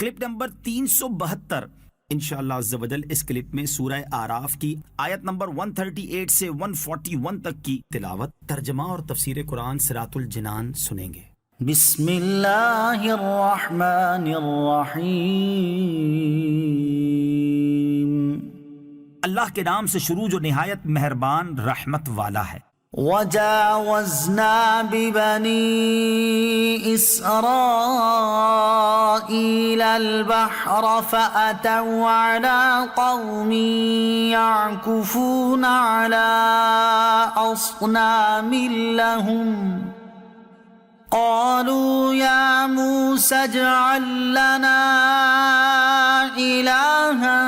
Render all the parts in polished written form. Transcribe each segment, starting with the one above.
Clip number 372 انشاءاللہ عز و جل اس کلپ میں سورہ آراف کی آیت نمبر 138 سے 141 تک کی تلاوت، ترجمہ اور تفسیر قرآن صراط الجنان سنیں گے۔ بسم اللہ الرحمن الرحیم۔ اللہ کے نام سے شروع جو نہایت مہربان رحمت والا ہے۔ وجاوزنا ببني إسرائيل البحر فأتوا على قوم يعكفون على أصنام لهم قالوا يا موسى اجعل لنا إلها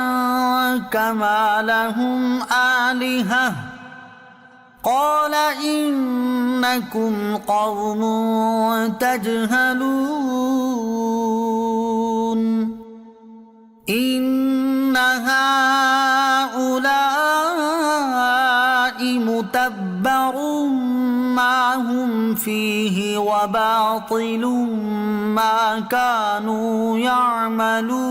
كما لهم آلهة قال إنكم قوم تجهلون إن هؤلاء متبر ما هم فيه وباطل ما كانوا يعملون۔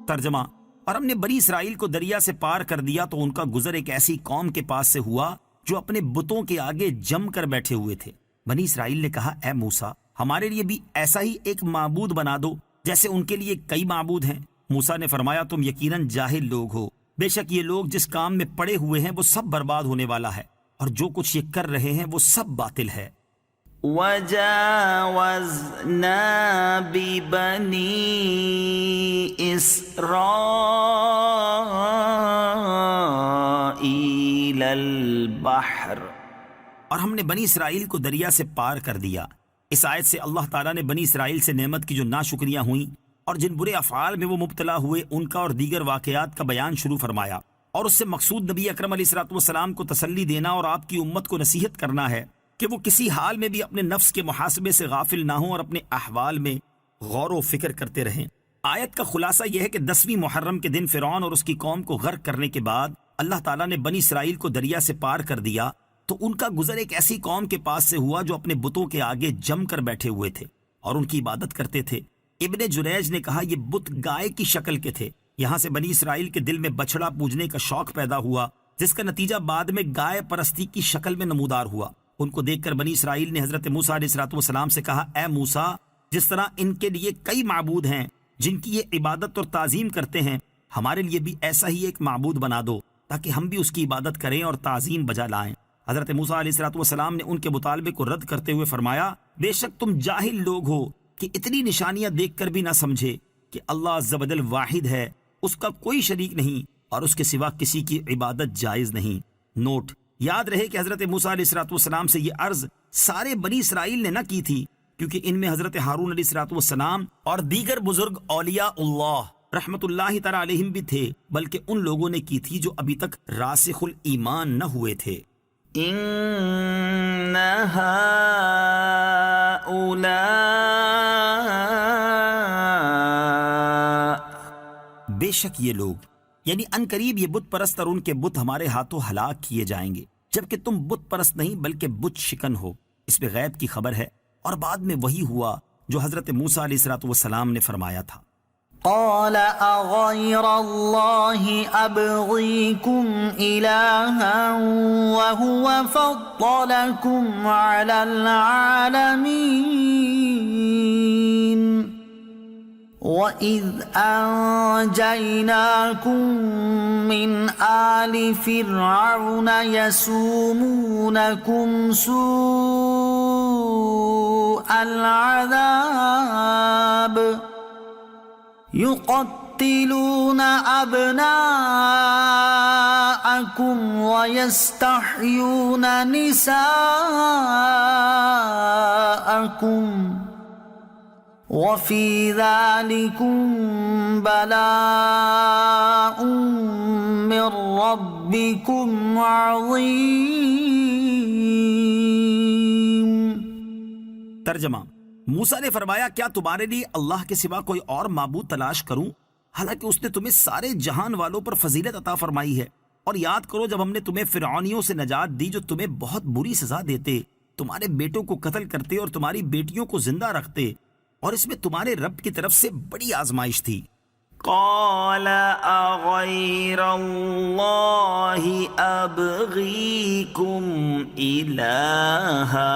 ترجمہ، اور ہم نے بنی اسرائیل کو دریا سے پار کر دیا تو ان کا گزر ایک ایسی قوم کے پاس سے ہوا جو اپنے بتوں کے آگے جم کر بیٹھے ہوئے تھے۔ بنی اسرائیل نے کہا، اے موسیٰ، ہمارے لیے بھی ایسا ہی ایک معبود بنا دو جیسے ان کے لیے کئی معبود ہیں۔ موسیٰ نے فرمایا، تم یقیناً جاہل لوگ ہو، بے شک یہ لوگ جس کام میں پڑے ہوئے ہیں وہ سب برباد ہونے والا ہے، اور جو کچھ یہ کر رہے ہیں وہ سب باطل ہے۔ وجاوزنا ببني إسرائيل البحر، اور ہم نے بنی اسرائیل کو دریا سے پار کر دیا۔ اس آیت سے اللہ تعالیٰ نے بنی اسرائیل سے نعمت کی جو ناشکریاں ہوئیں اور جن برے افعال میں وہ مبتلا ہوئے ان کا اور دیگر واقعات کا بیان شروع فرمایا، اور اس سے مقصود نبی اکرم علیہ الصلوۃ والسلام کو تسلی دینا اور آپ کی امت کو نصیحت کرنا ہے کہ وہ کسی حال میں بھی اپنے نفس کے محاسبے سے غافل نہ ہوں اور اپنے احوال میں غور و فکر کرتے رہیں۔ آیت کا خلاصہ یہ ہے کہ 10ویں محرم کے دن فرعون اور اس کی قوم کو غرق کرنے کے بعد اللہ تعالیٰ نے بنی اسرائیل کو دریا سے پار کر دیا تو ان کا گزر ایک ایسی قوم کے پاس سے ہوا جو اپنے بتوں کے آگے جم کر بیٹھے ہوئے تھے اور ان کی عبادت کرتے تھے۔ ابن جریج نے کہا، یہ بت گائے کی شکل کے تھے۔ یہاں سے بنی اسرائیل کے دل میں بچڑا پوجنے کا شوق پیدا ہوا، جس کا نتیجہ بعد میں گائے پرستی کی شکل میں نمودار ہوا۔ ان کو دیکھ کر بنی اسرائیل نے حضرت موسیٰ علیہ الصلوۃ والسلام سے کہا، اے موسیٰ، جس طرح ان کے لیے کئی معبود ہیں جن کی یہ عبادت اور تعظیم کرتے ہیں، ہمارے لیے بھی ایسا ہی ایک معبود بنا دو تاکہ ہم بھی اس کی عبادت کریں اور تعظیم بجا لائیں۔ حضرت موسیٰ علیہ الصلوۃ والسلام نے ان کے مطالبے کو رد کرتے ہوئے فرمایا، بے شک تم جاہل لوگ ہو کہ اتنی نشانیاں دیکھ کر بھی نہ سمجھے کہ اللہ عز و جل واحد ہے، اس کا کوئی شریک نہیں اور اس کے سوا کسی کی عبادت جائز نہیں۔ نوٹ، یاد رہے کہ حضرت موسیٰ علیہ الصلوۃ والسلام سے یہ عرض سارے بنی اسرائیل نے نہ کی تھی، کیونکہ ان میں حضرت ہارون علیہ الصلوۃ والسلام اور دیگر بزرگ اولیاء اللہ رحمت اللہ تعالی علیہم بھی تھے، بلکہ ان لوگوں نے کی تھی جو ابھی تک راسخ الایمان نہ ہوئے تھے۔ إن هؤلاء، بے شک یہ لوگ، یعنی ان قریب یہ بت پرست اور ان کے بت ہمارے ہاتھوں ہلاک کیے جائیں گے، جبکہ تم بت پرست نہیں بلکہ بت شکن ہو۔ اس پہ غیب کی خبر ہے اور بعد میں وہی ہوا جو حضرت موسیٰ علیہ الصلوۃ والسلام نے فرمایا تھا۔ قال أغير الله أبغيكم إلها وهو فضلكم على العالمين وَإِذْ أَنْجَيْنَاكُمْ مِنْ آلِ فِرْعَوْنَ يَسُومُونَكُمْ سُوءَ الْعَذَابِ يُقَتِّلُونَ أَبْنَاءَكُمْ وَيَسْتَحْيُونَ نِسَاءَكُمْ وَفِي ذَلِكُمْ بَلَاءٌ مِّن رَّبِّكُمْ عَظِيمٌ۔ ترجمہ، موسیٰ نے فرمایا، کیا تمہارے لیے اللہ کے سوا کوئی اور معبود تلاش کروں، حالانکہ اس نے تمہیں سارے جہان والوں پر فضیلت عطا فرمائی ہے۔ اور یاد کرو جب ہم نے تمہیں فرعونیوں سے نجات دی جو تمہیں بہت بری سزا دیتے، تمہارے بیٹوں کو قتل کرتے اور تمہاری بیٹیوں کو زندہ رکھتے، اور اس میں تمہارے رب کی طرف سے بڑی آزمائش تھی۔ قال أغير الله أبغيكم إلها،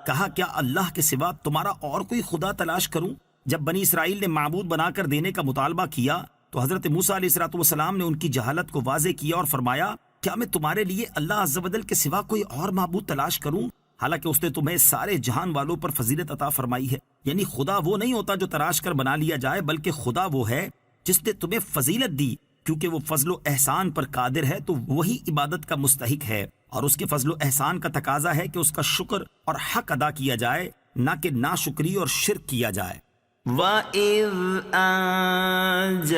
کہا کیا اللہ کے سوا تمہارا اور کوئی خدا تلاش کروں؟ جب بنی اسرائیل نے معبود بنا کر دینے کا مطالبہ کیا تو حضرت موسیٰ علیہ الصلوۃ والسلام نے ان کی جہالت کو واضح کیا اور فرمایا کیا میں تمہارے لیے اللہ عز و جل کے سوا کوئی اور معبود تلاش کروں، حالانکہ اس نے تمہیں سارے جہان والوں پر فضیلت عطا فرمائی ہے۔ یعنی خدا وہ نہیں ہوتا جو تراش کر بنا لیا جائے، بلکہ خدا وہ ہے جس نے تمہیں فضیلت دی، کیونکہ وہ فضل و احسان پر قادر ہے تو وہی عبادت کا مستحق ہے، اور اس کے فضل و احسان کا تقاضا ہے کہ اس کا شکر اور حق ادا کیا جائے، نہ کہ ناشکری اور شرک کیا جائے۔ وَإِذْ أَنْجَيْنَاكُمْ،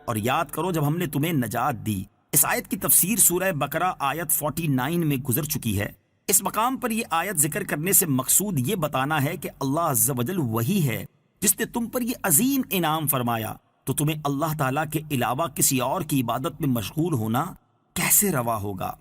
اور یاد کرو جب ہم نے تمہیں نجات دی۔ اس آیت کی تفسیر سورہ بقرہ آیت 49 میں گزر چکی ہے۔ اس مقام پر یہ آیت ذکر کرنے سے مقصود یہ بتانا ہے کہ اللہ عز و جل وہی ہے جس نے تم پر یہ عظیم انعام فرمایا، تو تمہیں اللہ تعالیٰ کے علاوہ کسی اور کی عبادت میں مشغول ہونا کیسے روا ہوگا؟